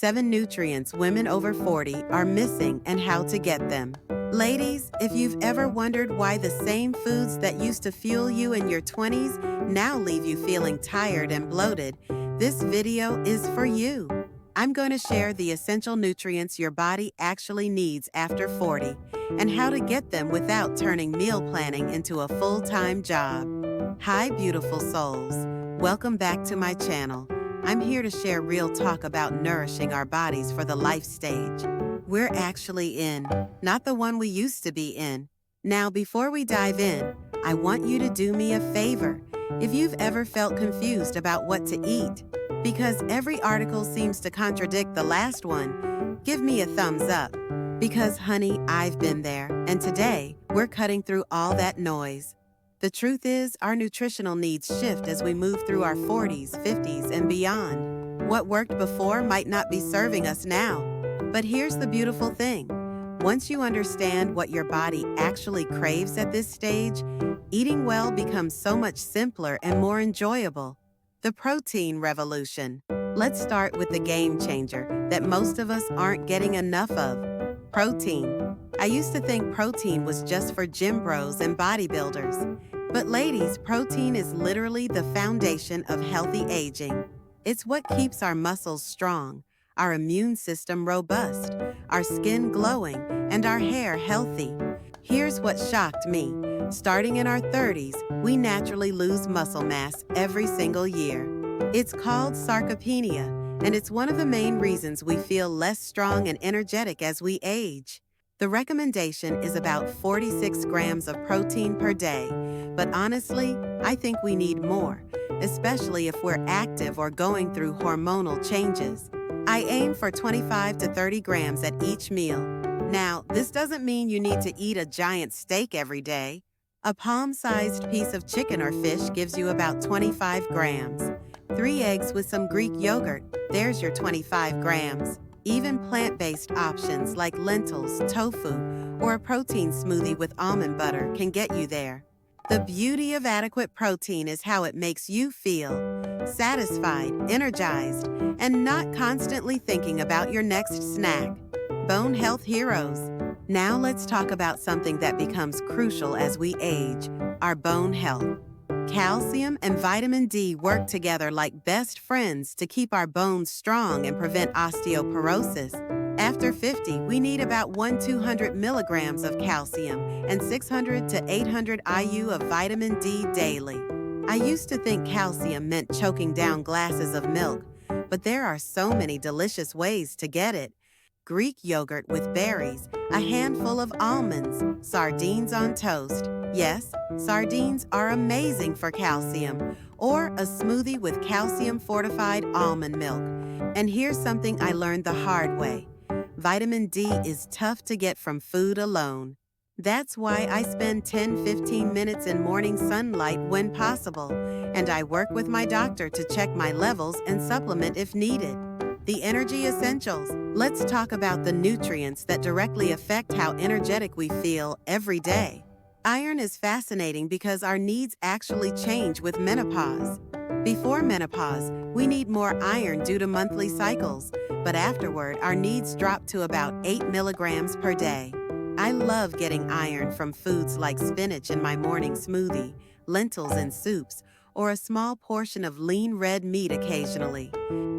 7 nutrients women over 40 are missing and how to get them. Ladies, if you've ever wondered why the same foods that used to fuel you in your 20s now leave you feeling tired and bloated, this video is for you. I'm going to share the essential nutrients your body actually needs after 40 and how to get them without turning meal planning into a full-time job. Hi, beautiful souls. Welcome back to my channel. I'm here to share real talk about nourishing our bodies for the life stage we're actually in, not the one we used to be in. Now, before we dive in, I want you to do me a favor. If you've ever felt confused about what to eat, because every article seems to contradict the last one, give me a thumbs up. Because, honey, I've been there, and today, we're cutting through all that noise. The truth is, our nutritional needs shift as we move through our 40s, 50s, and beyond. What worked before might not be serving us now. But here's the beautiful thing. Once you understand what your body actually craves at this stage, eating well becomes so much simpler and more enjoyable. The protein revolution. Let's start with the game changer that most of us aren't getting enough of. Protein. I used to think protein was just for gym bros and bodybuilders. But ladies, protein is literally the foundation of healthy aging. It's what keeps our muscles strong, our immune system robust, our skin glowing, and our hair healthy. Here's what shocked me. Starting in our 30s, we naturally lose muscle mass every single year. It's called sarcopenia, and it's one of the main reasons we feel less strong and energetic as we age. The recommendation is about 46 grams of protein per day, but honestly, I think we need more, especially if we're active or going through hormonal changes. I aim for 25 to 30 grams at each meal. Now, this doesn't mean you need to eat a giant steak every day. A palm-sized piece of chicken or fish gives you about 25 grams. 3 eggs with some Greek yogurt, there's your 25 grams. Even plant-based options like lentils, tofu, or a protein smoothie with almond butter can get you there. The beauty of adequate protein is how it makes you feel satisfied, energized, and not constantly thinking about your next snack. Bone health heroes. Now let's talk about something that becomes crucial as we age, our bone health. Calcium and vitamin D work together like best friends to keep our bones strong and prevent osteoporosis. After 50, we need about 1-200 milligrams of calcium and 600 to 800 IU of vitamin D daily. I used to think calcium meant choking down glasses of milk, but there are so many delicious ways to get it. Greek yogurt with berries, a handful of almonds, sardines on toast. Yes, sardines are amazing for calcium, or a smoothie with calcium-fortified almond milk. And here's something I learned the hard way. Vitamin D is tough to get from food alone. That's why I spend 10-15 minutes in morning sunlight when possible, and I work with my doctor to check my levels and supplement if needed. The energy essentials. Let's talk about the nutrients that directly affect how energetic we feel every day. Iron is fascinating because our needs actually change with menopause. Before menopause, we need more iron due to monthly cycles, but afterward, our needs drop to about 8 milligrams per day. I love getting iron from foods like spinach in my morning smoothie, lentils in soups, or a small portion of lean red meat occasionally.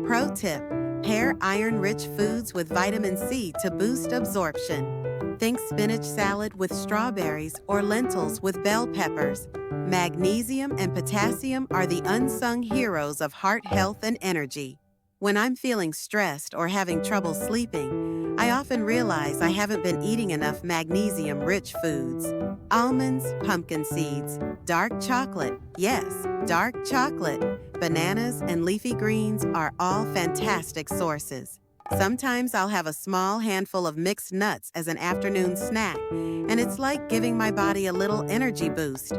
Pro tip: pair iron-rich foods with vitamin C to boost absorption. Think spinach salad with strawberries or lentils with bell peppers. Magnesium and potassium are the unsung heroes of heart health and energy. When I'm feeling stressed or having trouble sleeping, I often realize I haven't been eating enough magnesium-rich foods. Almonds, pumpkin seeds, dark chocolate, yes, dark chocolate, bananas, and leafy greens are all fantastic sources. Sometimes I'll have a small handful of mixed nuts as an afternoon snack, and it's like giving my body a little energy boost.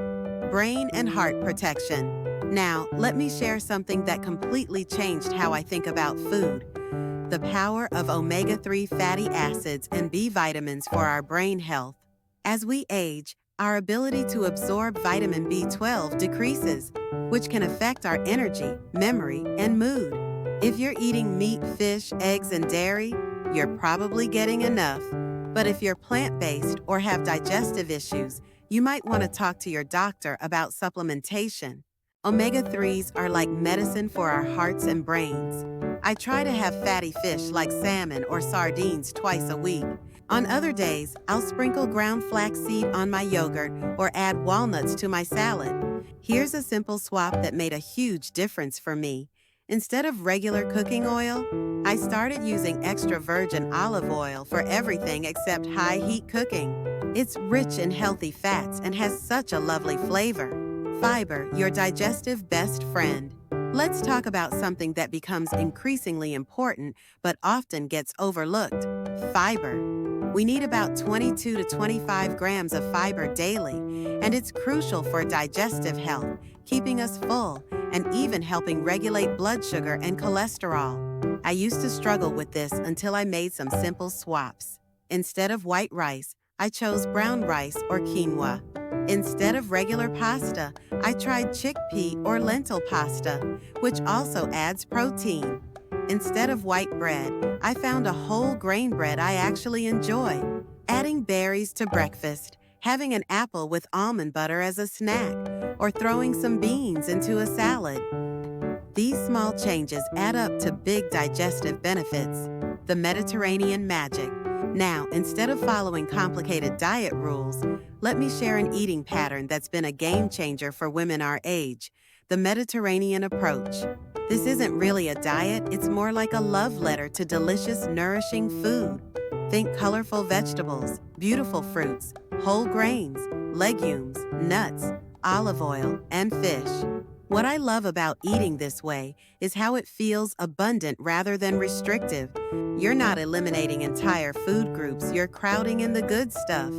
Brain and heart protection. Now, let me share something that completely changed how I think about food. The power of omega-3 fatty acids and B vitamins for our brain health. As we age, our ability to absorb vitamin B12 decreases, which can affect our energy, memory, and mood. If you're eating meat, fish, eggs, and dairy, you're probably getting enough. But if you're plant-based or have digestive issues, you might want to talk to your doctor about supplementation. Omega-3s are like medicine for our hearts and brains. I try to have fatty fish like salmon or sardines twice a week. On other days, I'll sprinkle ground flaxseed on my yogurt or add walnuts to my salad. Here's a simple swap that made a huge difference for me. Instead of regular cooking oil, I started using extra virgin olive oil for everything except high-heat cooking. It's rich in healthy fats and has such a lovely flavor. Fiber, your digestive best friend. Let's talk about something that becomes increasingly important but often gets overlooked: fiber. We need about 22 to 25 grams of fiber daily, and it's crucial for digestive health, keeping us full, and even helping regulate blood sugar and cholesterol. I used to struggle with this until I made some simple swaps. Instead of white rice, I chose brown rice or quinoa. Instead of regular pasta, I tried chickpea or lentil pasta, which also adds protein. Instead of white bread, I found a whole grain bread I actually enjoy. Adding berries to breakfast, having an apple with almond butter as a snack, or throwing some beans into a salad. These small changes add up to big digestive benefits. The Mediterranean magic. Now, instead of following complicated diet rules, let me share an eating pattern that's been a game changer for women our age: the Mediterranean approach. This isn't really a diet, it's more like a love letter to delicious, nourishing food. Think colorful vegetables, beautiful fruits, whole grains, legumes, nuts, olive oil, and fish. What I love about eating this way is how it feels abundant rather than restrictive. You're not eliminating entire food groups, you're crowding in the good stuff.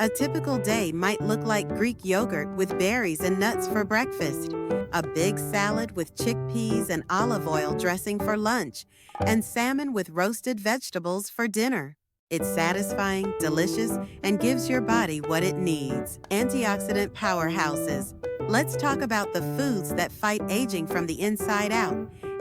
A typical day might look like Greek yogurt with berries and nuts for breakfast, a big salad with chickpeas and olive oil dressing for lunch, and salmon with roasted vegetables for dinner. It's satisfying, delicious, and gives your body what it needs. Antioxidant powerhouses. Let's talk about the foods that fight aging from the inside out.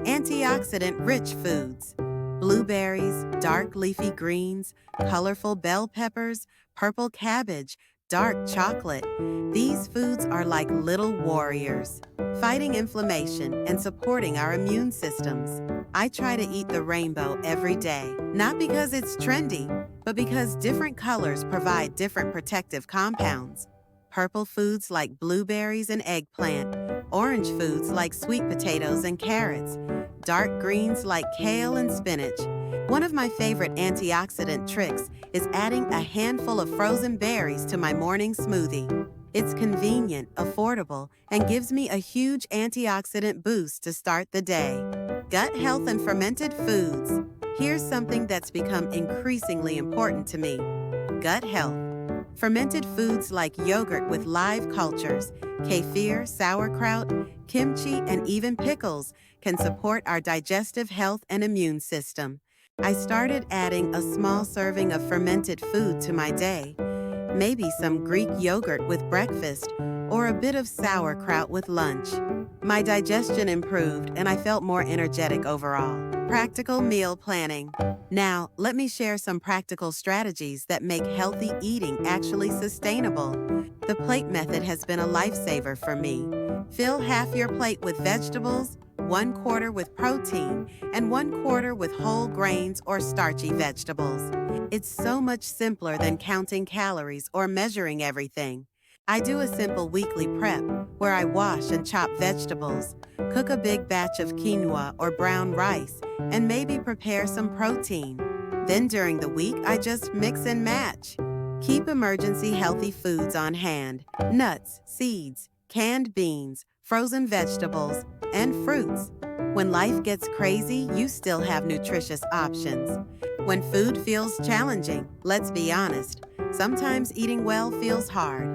Antioxidant-rich foods. Blueberries, dark leafy greens, colorful bell peppers, purple cabbage, dark chocolate. These foods are like little warriors, fighting inflammation and supporting our immune systems. I try to eat the rainbow every day, not because it's trendy, but because different colors provide different protective compounds. Purple foods like blueberries and eggplant, orange foods like sweet potatoes and carrots, dark greens like kale and spinach. One of my favorite antioxidant tricks is adding a handful of frozen berries to my morning smoothie. It's convenient, affordable, and gives me a huge antioxidant boost to start the day. Gut health and fermented foods. Here's something that's become increasingly important to me: gut health. Fermented foods like yogurt with live cultures, kefir, sauerkraut, kimchi, and even pickles can support our digestive health and immune system. I started adding a small serving of fermented food to my day, maybe some Greek yogurt with breakfast or a bit of sauerkraut with lunch. My digestion improved and I felt more energetic overall. Practical meal planning. Now, let me share some practical strategies that make healthy eating actually sustainable. The plate method has been a lifesaver for me. Fill half your plate with vegetables, 1/4 with protein, and 1/4 with whole grains or starchy vegetables. It's so much simpler than counting calories or measuring everything. I do a simple weekly prep where I wash and chop vegetables, cook a big batch of quinoa or brown rice, and maybe prepare some protein. Then during the week, I just mix and match. Keep emergency healthy foods on hand: nuts, seeds, canned beans, frozen vegetables, and fruits. When life gets crazy, you still have nutritious options. When food feels challenging, let's be honest, sometimes eating well feels hard.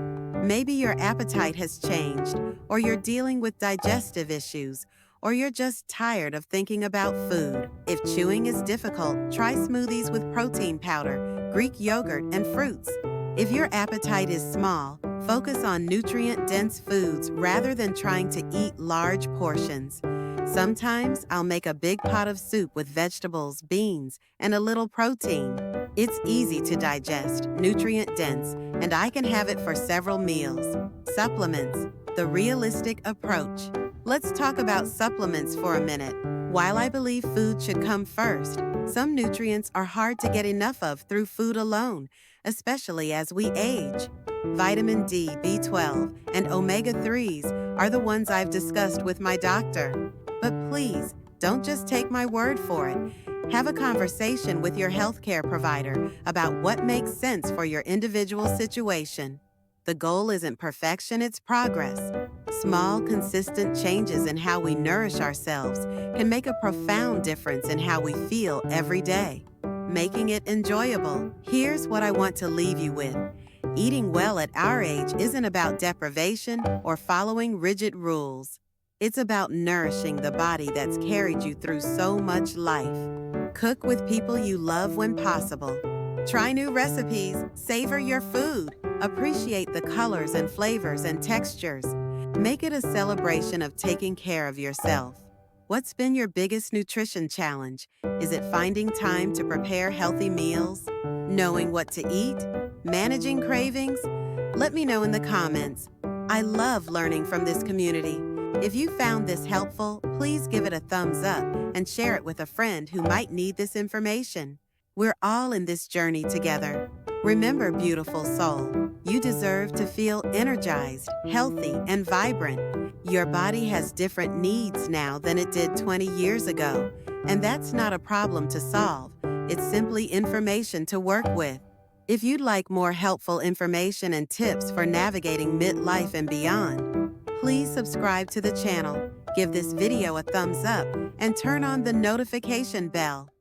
Maybe your appetite has changed, or you're dealing with digestive issues, or you're just tired of thinking about food. If chewing is difficult, try smoothies with protein powder, Greek yogurt, and fruits. If your appetite is small, focus on nutrient-dense foods rather than trying to eat large portions. Sometimes I'll make a big pot of soup with vegetables, beans, and a little protein. It's easy to digest, nutrient-dense, and I can have it for several meals. Supplements, the realistic approach. Let's talk about supplements for a minute. While I believe food should come first, some nutrients are hard to get enough of through food alone, especially as we age. Vitamin D, B12, and omega-3s are the ones I've discussed with my doctor. But please, don't just take my word for it. Have a conversation with your healthcare provider about what makes sense for your individual situation. The goal isn't perfection, it's progress. Small, consistent changes in how we nourish ourselves can make a profound difference in how we feel every day. Making it enjoyable. Here's what I want to leave you with. Eating well at our age isn't about deprivation or following rigid rules. It's about nourishing the body that's carried you through so much life. Cook with people you love when possible. Try new recipes, savor your food, appreciate the colors and flavors and textures. Make it a celebration of taking care of yourself. What's been your biggest nutrition challenge? Is it finding time to prepare healthy meals? Knowing what to eat? Managing cravings? Let me know in the comments. I love learning from this community. If you found this helpful, please give it a thumbs up and share it with a friend who might need this information. We're all in this journey together. Remember, beautiful soul, you deserve to feel energized, healthy, and vibrant. Your body has different needs now than it did 20 years ago, and that's not a problem to solve. It's simply information to work with. If you'd like more helpful information and tips for navigating midlife and beyond, please subscribe to the channel, give this video a thumbs up, and turn on the notification bell.